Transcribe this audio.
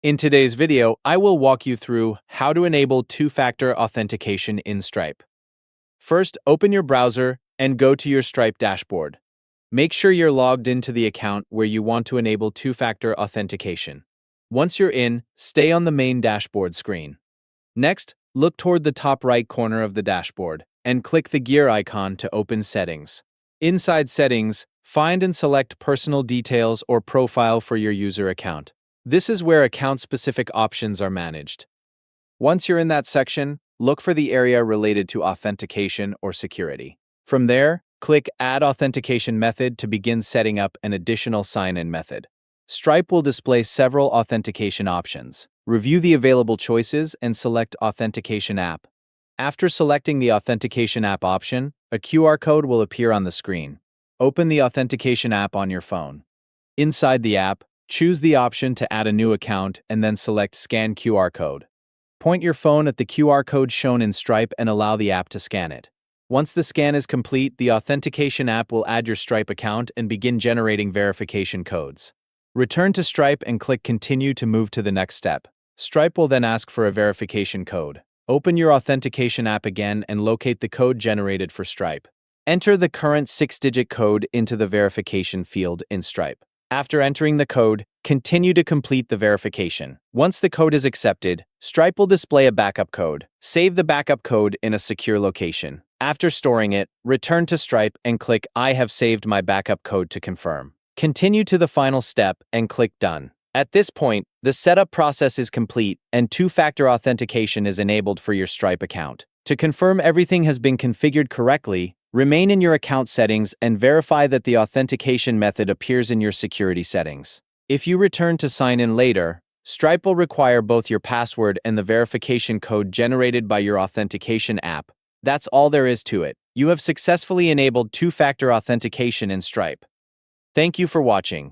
In today's video, I will walk you through how to enable two-factor authentication in Stripe. First, open your browser and go to your Stripe dashboard. Make sure you're logged into the account where you want to enable two-factor authentication. Once you're in, stay on the main dashboard screen. Next, look toward the top right corner of the dashboard and click the gear icon to open Settings. Inside Settings, find and select Personal Details or Profile for your user account. This is where account-specific options are managed. Once you're in that section, look for the area related to authentication or security. From there, click Add Authentication Method to begin setting up an additional sign-in method. Stripe will display several authentication options. Review the available choices and select Authentication App. After selecting the Authentication App option, a QR code will appear on the screen. Open the Authentication app on your phone. Inside the app, choose the option to add a new account and then select Scan QR code. Point your phone at the QR code shown in Stripe and allow the app to scan it. Once the scan is complete, the Authentication app will add your Stripe account and begin generating verification codes. Return to Stripe and click Continue to move to the next step. Stripe will then ask for a verification code. Open your Authentication app again and locate the code generated for Stripe. Enter the current 6-digit code into the verification field in Stripe. After entering the code, continue to complete the verification. Once the code is accepted, Stripe will display a backup code. Save the backup code in a secure location. After storing it, return to Stripe and click I have saved my backup code to confirm. Continue to the final step and click Done. At this point, the setup process is complete and two-factor authentication is enabled for your Stripe account. To confirm everything has been configured correctly, remain in your account settings and verify that the authentication method appears in your security settings. If you return to sign in later, Stripe will require both your password and the verification code generated by your authentication app. That's all there is to it. You have successfully enabled two-factor authentication in Stripe. Thank you for watching.